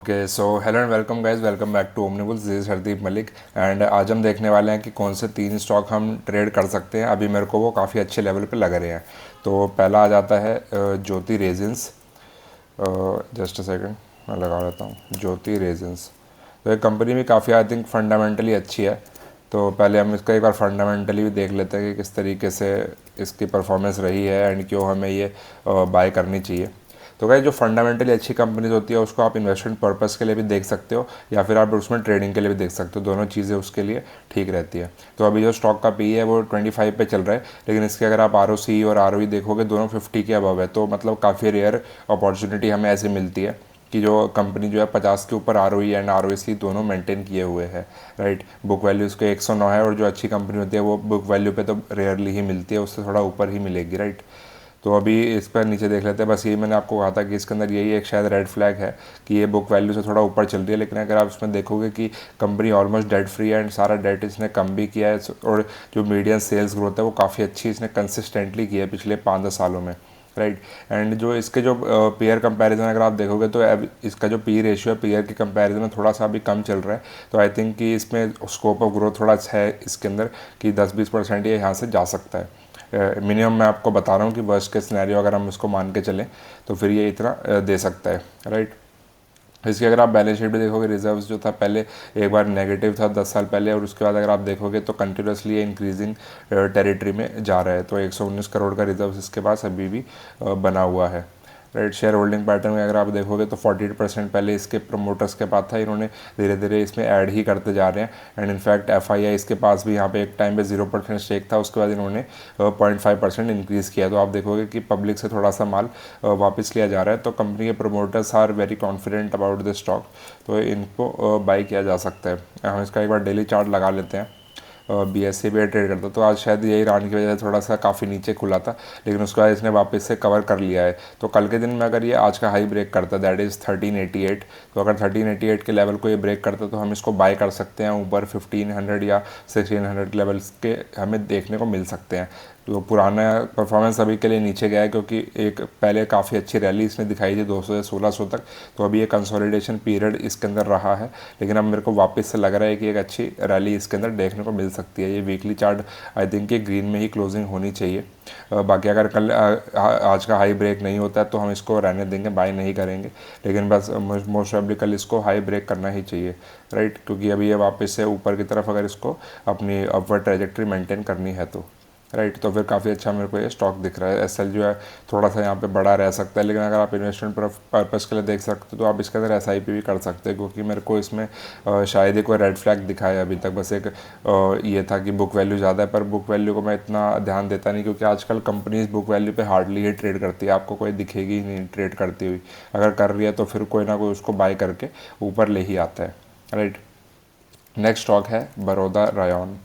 Okay so hello and welcome guys, welcome back to Omnibulls. This is Hardeep Malik and आज हम देखने वाले हैं कि कौन से 3 स्टॉक हम ट्रेड कर सकते हैं। अभी मेरे को वो काफ़ी अच्छे लेवल पे लग रहे हैं। तो पहला आ जाता है ज्योति रेजिन्स। जस्ट अ सेकंड, मैं लगा लेता हूँ ज्योति रेजिन्स। तो ये कंपनी भी काफ़ी आई थिंक फंडामेंटली अच्छी है। तो पहले हम इसका एक बार फंडामेंटली भी देख लेते हैं कि किस तरीके से इसकी परफॉर्मेंस रही है एंड क्यों हमें ये बाय करनी चाहिए। तो गाइस जो फंडामेंटली अच्छी कंपनीज होती है उसको आप इन्वेस्टमेंट पर्पस के लिए भी देख सकते हो या फिर आप उसमें ट्रेडिंग के लिए भी देख सकते हो। दोनों चीज़ें उसके लिए ठीक रहती है। तो अभी जो स्टॉक का पी है वो 25 पे चल रहा है, लेकिन इसके अगर आप आर और आर देखोगे दोनों 50 के अबव है। तो मतलब काफ़ी रेयर अपॉर्चुनिटी हमें ऐसे मिलती है कि जो कंपनी जो है 50 के ऊपर आर एंड आर दोनों मेंटेन किए हुए हैं। राइट, बुक वैल्यू उसके 109 है और जो अच्छी कंपनी होती है वो बुक वैल्यू पे तो रेयरली ही मिलती है, उससे थोड़ा ऊपर ही मिलेगी। राइट, तो अभी इस पर नीचे देख लेते हैं। बस यही मैंने आपको कहा था कि इसके अंदर यही एक शायद रेड फ्लैग है कि ये बुक वैल्यू से थोड़ा ऊपर चल रही है, लेकिन अगर आप इसमें देखोगे कि कंपनी ऑलमोस्ट डेट फ्री है एंड सारा डेट इसने कम भी किया है और जो मीडियन सेल्स ग्रोथ है वो काफ़ी अच्छी इसने कंसिस्टेंटली की है पिछले 5-10 सालों में। राइट, एंड जो इसके जो पेयर कंपैरिजन अगर आप देखोगे तो अब इसका जो पी रेशियो है पेयर के कंपैरिजन में थोड़ा सा अभी कम चल रहा है। तो आई थिंक कि इसमें स्कोप ऑफ ग्रोथ थोड़ा अच्छा है इसके अंदर कि 10-20% ये यहाँ से जा सकता है। मिनिमम मैं आपको बता रहा हूँ कि वर्स्ट के सिनेरियो अगर हम इसको मान के चलें तो फिर ये इतना दे सकता है। राइट, इसकी अगर आप बैलेंस शीट भी देखोगे, रिजर्व्स जो था पहले एक बार नेगेटिव था 10 साल पहले और उसके बाद अगर आप देखोगे तो कंटिन्यूसली ये इंक्रीजिंग टेरिटरी में जा रहा है। तो 119 करोड़ का रिजर्व्स इसके पास अभी भी बना हुआ है। राइट, शेयर होल्डिंग पैटर्न में अगर आप देखोगे तो 48% पहले इसके प्रमोटर्स के पास था, इन्होंने धीरे धीरे इसमें ऐड ही करते जा रहे हैं एंड इनफैक्ट FII इसके पास भी यहाँ पे एक टाइम पे 0% स्टेक था, उसके बाद इन्होंने 0.5% इंक्रीज़ किया। तो आप देखोगे कि पब्लिक से थोड़ा सा माल वापस लिया जा रहा है। तो कंपनी के promoters are very confident about the stock, तो इनको बाई किया जा सकता है। हम इसका एक बार डेली चार्ट लगा लेते हैं। BSE भी ट्रेड करता, तो आज शायद यही रान की वजह से थोड़ा सा काफ़ी नीचे खुला था, लेकिन उसके बाद इसने वापस से कवर कर लिया है। तो कल के दिन में अगर ये आज का हाई ब्रेक करता दैट इज़ 1388, तो अगर 1388 के लेवल को ये ब्रेक करता तो हम इसको बाय कर सकते हैं ऊपर 1500 या 1600 लेवल्स के हमें देखने को मिल सकते हैं। तो पुराना परफॉर्मेंस अभी के लिए नीचे गया है क्योंकि एक पहले काफ़ी अच्छी रैली इसने दिखाई थी 200 से 1600 तक। तो अभी ये कंसोलिडेशन पीरियड इसके अंदर रहा है, लेकिन अब मेरे को वापस से लग रहा है कि एक अच्छी रैली इसके अंदर देखने को मिल सकती है। ये वीकली चार्ट आई थिंक ये ग्रीन में ही क्लोजिंग होनी चाहिए। बाकी अगर कल आज का हाई ब्रेक नहीं होता है तो हम इसको रहने देंगे, बाय नहीं करेंगे, लेकिन बस मोस्ट ऑफली कल इसको हाई ब्रेक करना ही चाहिए। राइट, क्योंकि अभी ये वापस से ऊपर की तरफ अगर इसको अपनी अपवर्ड ट्रेजेक्ट्री मेंटेन करनी है तो राइट, तो फिर काफ़ी अच्छा मेरे को ये स्टॉक दिख रहा है। SL जो है थोड़ा सा यहाँ पे बड़ा रह सकता है, लेकिन अगर आप इन्वेस्टमेंट पर्पज़ के लिए देख सकते हो तो आप इसके अंदर SIP भी कर सकते हैं, क्योंकि मेरे को इसमें शायद ही कोई रेड फ्लैग दिखा है अभी तक। बस एक ये था कि बुक वैल्यू ज़्यादा है, पर बुक वैल्यू को मैं इतना ध्यान देता नहीं, क्योंकि आजकल कंपनीज बुक वैल्यू पे हार्डली ही ट्रेड करती है, आपको कोई दिखेगी ही नहीं ट्रेड करती हुई। अगर कर रही है तो फिर कोई ना कोई उसको बाय करके ऊपर ले ही आता है। राइट, नेक्स्ट स्टॉक है बड़ौदा रायन।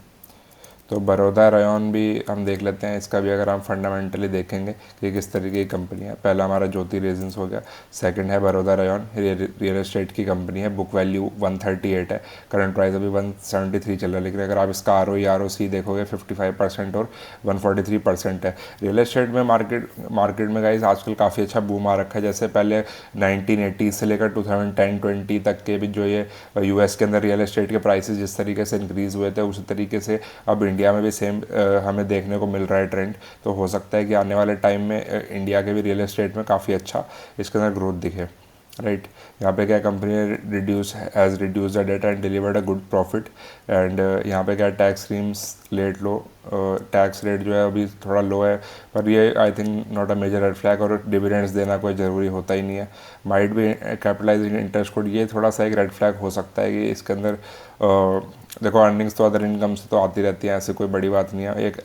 तो बड़ौदा रायन भी हम देख लेते हैं। इसका भी अगर हम फंडामेंटली देखेंगे कि किस तरीके की कंपनी है, पहला हमारा ज्योति रेजिन्स हो गया, सेकंड है बड़ौदा रायन, रियल एस्टेट की कंपनी है, बुक वैल्यू 138 है, करंट प्राइस अभी 173 चल रहा है, लेकिन अगर आप इसका ROE देखोगे 55% और 143% है। रियल एस्टेट में मार्केट में गाइस आजकल काफ़ी अच्छा बूम आ रखा है। जैसे पहले 1980 से लेकर 2010-20 तक के भी जो ये US के अंदर रियल एस्टेट के प्राइसेस जिस तरीके से इंक्रीज़ हुए थे, उसी तरीके से अब इंडिया में भी सेम हमें देखने को मिल रहा है ट्रेंड। तो हो सकता है कि आने वाले टाइम में इंडिया के भी रियल एस्टेट में काफ़ी अच्छा इसके अंदर ग्रोथ दिखे। राइट, यहाँ पे क्या company has reduce the debt and delivered a good profit and यहाँ पे क्या tax schemes let low, tax rate जो है अभी थोड़ा लो है, पर ये I think not a major red flag, और डिविडेंड्स देना कोई ज़रूरी होता ही नहीं है। माइट भी कैपिटलाइजिंग इंटरेस्ट कोड, ये थोड़ा सा एक रेड फ्लैग हो सकता है कि इसके अंदर देखो अर्निंग्स तो अदर इनकम से तो आती रहती है, ऐसे कोई बड़ी बात नहीं है। एक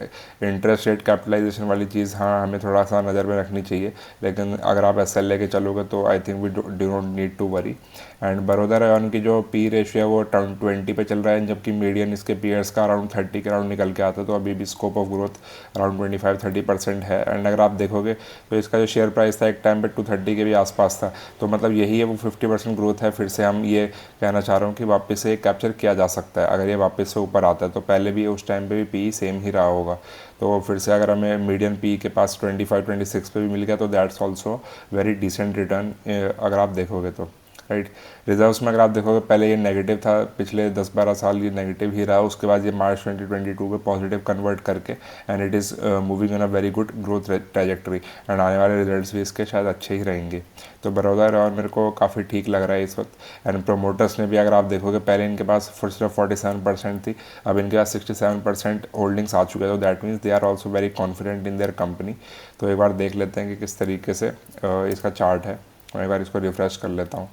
इंटरेस्ट रेट कैपिटलाइजेशन वाली चीज़ हाँ हमें थोड़ा सा नज़र में रखनी चाहिए, लेकिन अगर आप SL लेके चलोगे तो I think we do not need to worry. And Baroda Rayon की जो पी रेशियो है वो 20 पे चल रहा है, जबकि मीडियन इसके पीयर्स का अराउंड 30 के अराउंड निकल के आता है। तो अभी भी स्कोप ऑफ ग्रोथ अराउंड 25-30% है। एंड अगर आप देखोगे तो इसका जो शेयर प्राइस था एक टाइम पे 230 के भी आसपास था, तो मतलब यही है वो 50% ग्रोथ है। फिर से हम ये कहना चाह रहा हूँ कि वापस से कैप्चर किया जा सकता है अगर ये वापस से ऊपर आता है। तो पहले भी उस टाइम पे भी पी सेम ही रहा होगा, तो फिर से अगर हमें मीडियन पी के पास 25-26 पे भी मिल गया तो that's also very decent return अगर आप देखोगे तो। राइट। रिजर्व्स में अगर आप देखोगे पहले ये नेगेटिव था, पिछले 10-12 साल ये नेगेटिव ही रहा, उसके बाद ये मार्च 2022 में पॉजिटिव कन्वर्ट करके and it is moving in a very good growth trajectory and आने वाले रिजल्ट्स भी इसके शायद अच्छे ही रहेंगे। तो बड़ौदा रॉयल मेरे को काफ़ी ठीक लग रहा है इस वक्त। एंड प्रोमोटर्स ने भी अगर आप देखोगे पहले इनके पास सिर्फ 47% थी, अब इनके पास 67% होल्डिंग्स आ चुके हैं। तो that means they are also very confident in their company. तो एक बार देख लेते हैं कि किस तरीके से इसका चार्ट है। मैं एक बार इसको रिफ्रेश कर लेता हूँ।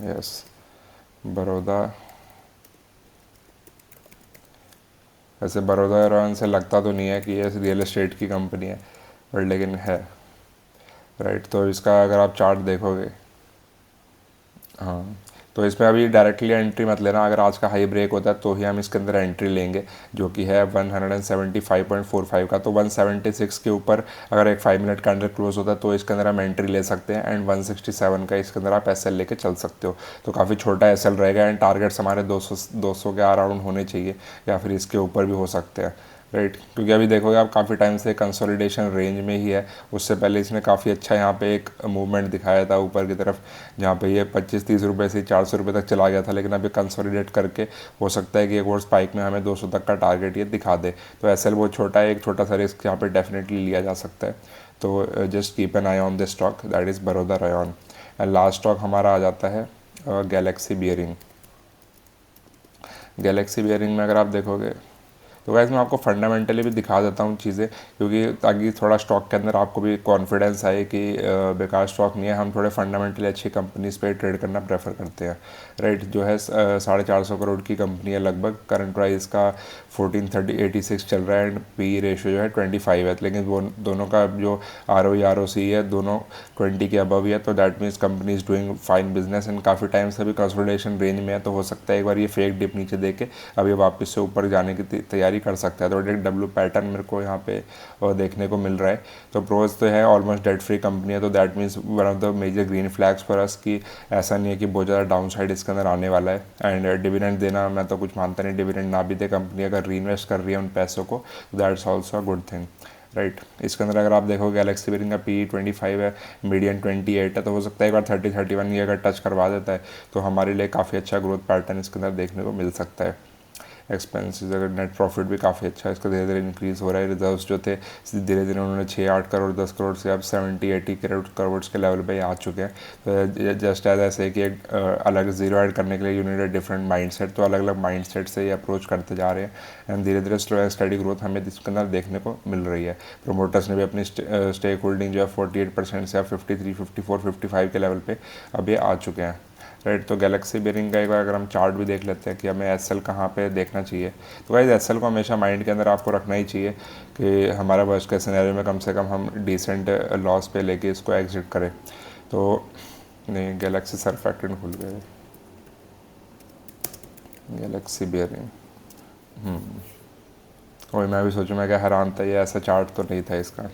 यस, बड़ौदा, वैसे बड़ौदा रॉयल से लगता तो नहीं है कि ये रियल एस्टेट की कंपनी है, बट लेकिन है, राइट। तो इसका अगर आप चार्ट देखोगे, हाँ, तो इसमें अभी डायरेक्टली एंट्री मत लेना, अगर आज का हाई ब्रेक होता है तो ही हम इसके अंदर एंट्री लेंगे, जो कि है 175.45 का। तो 176 के ऊपर अगर एक 5 मिनट का अंडर क्लोज होता है तो इसके अंदर हम एंट्री ले सकते हैं एंड 167 का इसके अंदर आप एसएल लेके चल सकते हो। तो काफ़ी छोटा एसएल रहेगा एंड टारगेट्स हमारे 200 के अराउंड होने चाहिए या फिर इसके ऊपर भी हो सकते हैं, राइट। क्योंकि अभी देखोगे आप काफ़ी टाइम से कंसोलिडेशन रेंज में ही है। उससे पहले इसने काफ़ी अच्छा यहाँ पे एक मूवमेंट दिखाया था ऊपर की तरफ, जहाँ पे ये 25-30 रुपये से 400 रुपये तक चला गया था, लेकिन अभी कंसोलिडेट करके हो सकता है कि एक और स्पाइक में हमें 200 तक का टारगेट ये दिखा दे। तो एसएल बहुत छोटा है, एक छोटा सा रिस्क यहाँ पे डेफिनेटली लिया जा सकता है। तो just keep an I on this stock, that is Baroda royal. And last stock हमारा आ जाता है गैलेक्सी बियरिंग। गैलेक्सी बियरिंग में अगर आप देखोगे तो गाइस मैं आपको फंडामेंटली भी दिखा देता हूँ चीज़ें, क्योंकि ताकि थोड़ा स्टॉक के अंदर आपको भी कॉन्फिडेंस आए कि बेकार स्टॉक नहीं है। हम थोड़े फंडामेंटली अच्छी कंपनीज पे ट्रेड करना प्रेफर करते हैं, राइट। जो है 450 करोड़ की कंपनी है लगभग, करंट प्राइस का 14.86 चल रहा है एंड पी रेशियो जो है 25 है, लेकिन वो दोनों का जो ROE ROC है दोनों 20 के अबव ही है। तो that means company is doing fine business and काफ़ी टाइम से भी कंसोलिडेशन रेंज में है। तो हो सकता है एक बार ये फेक डिप नीचे दे के अभी वापस से ऊपर जाने की तैयारी कर सकता है। तो एक डब्ल्यू पैटर्न मेरे को यहाँ पे देखने को मिल रहा है। तो प्रोज तो है ऑलमोस्ट डेट फ्री कंपनी है, तो that means one of the major green flags for us कि ऐसा नहीं है कि बहुत ज़्यादा डाउन साइड इसके अंदर आने वाला है। एंड डिविडेंड देना मैं तो कुछ मानता नहीं, डिविडेंड ना भी दे कंपनी अगर री इन्वेस्ट कर रही है उन पैसों को, तो that's also a good thing, right. इसके अंदर अगर आप देखो गैलेक्सी बियरिंग का PE 25 है, मीडियन 28 है, तो हो सकता है एक बार 30-31 ये अगर टच करवा देता है तो हमारे लिए काफ़ी अच्छा ग्रोथ पैटर्न इसके अंदर देखने को मिल सकता है। एक्सपेंसेस अगर नेट प्रॉफिट भी काफ़ी अच्छा है, इसका धीरे धीरे इंक्रीज़ हो रहा है। रिजर्व्स जो थे धीरे धीरे उन्होंने 6-8 करोड़ 10 करोड़ से अब 70-80 करोड़ के लेवल पे आ चुके हैं। तो जस्ट एज ऐसे कि एक अलग जीरो ऐड करने के लिए यूनिट है डिफरेंट माइंड सेट, तो अलग अलग माइंड सेट से ये अप्रोच करते जा रहे हैं एंड धीरे धीरे स्लो एंड स्टडी ग्रोथ हमें इसके अंदर देखने को मिल रही है। प्रोमोटर्स ने भी अपनी स्टेक होल्डिंग जो है 48% से अब 53, 54, 55 के लेवल पर अभी आ चुके हैं, राइट। तो गैलेक्सी बियरिंग का एक बार अगर हम चार्ट भी देख लेते हैं कि हमें एसएल कहाँ पे देखना चाहिए, तो गाइस एसएल को हमेशा माइंड के अंदर आपको रखना ही चाहिए कि हमारा वर्स्ट के सिनेरियो में कम से कम हम डिसेंट लॉस पे लेके इसको एग्जिट करें। तो नहीं, गैलेक्सी सरफैक्टेंट खुल गए, गैलेक्सी बियरिंग, वही मैं भी सोचूँ, मैं क्या हैरान था, ये ऐसा चार्ट तो नहीं था इसका।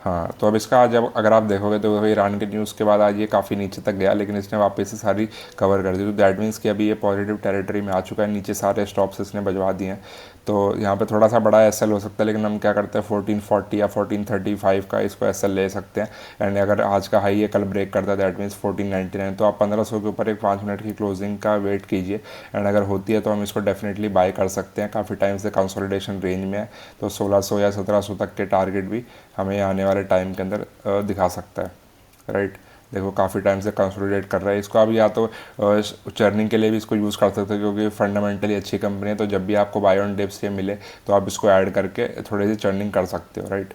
हाँ, तो अब इसका जब अगर आप देखोगे तो ईरान के न्यूज़ के बाद आज ये काफ़ी नीचे तक गया, लेकिन इसने वापस से सारी कवर कर दी। तो दैट मीन्स कि अभी ये पॉजिटिव टेरिटरी में आ चुका है, नीचे सारे स्टॉप्स इसने बजवा दिए हैं। तो यहाँ पे थोड़ा सा बड़ा एसएल हो सकता है, लेकिन हम क्या करते हैं 1440 या 1435 का इसको एसएल ले सकते हैं। एंड अगर आज का हाई ये कल ब्रेक करता है दैट मीन्स 1499, तो आप 1500 के ऊपर एक 5 मिनट की क्लोजिंग का वेट कीजिए एंड अगर होती है तो हम इसको डेफिनेटली बाय कर सकते हैं। काफ़ी टाइम से कंसोलिडेशन रेंज में है, तो 1600 या 1700 तक के टारगेट भी हमें आने वाले टाइम के अंदर दिखा सकता है, राइट। देखो काफ़ी टाइम से कंसोलिडेट कर रहा है, इसको आप या तो चर्निंग के लिए भी इसको यूज़ कर सकते हो, क्योंकि फंडामेंटली अच्छी कंपनी है। तो जब भी आपको बाय ऑन डिप्स ये मिले तो आप इसको ऐड करके थोड़ी सी चर्निंग कर सकते हो, राइट।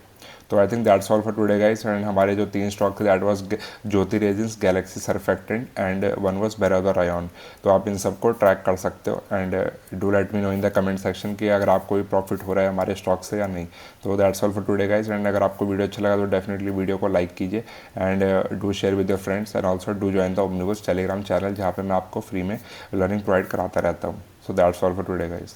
तो I think that's all for today guys. And हमारे जो 3 स्टॉक थे that was Jyoti resins, Galaxy surfactant and one was Baroda royal. तो आप इन सबको ट्रैक कर सकते हो and do let me know in the comment section कि अगर आपको भी प्रॉफिट हो रहा है हमारे स्टॉक से या नहीं। तो that's all for today guys. And अगर आपको वीडियो अच्छा लगा तो डेफिनेटली वीडियो को लाइक कीजिए and do share with your friends and also do join the Omnibus Telegram channel, जहाँ पर मैं आपको फ्री में लर्निंग प्रोवाइड कराता रहता हूँ। So that's all for today guys.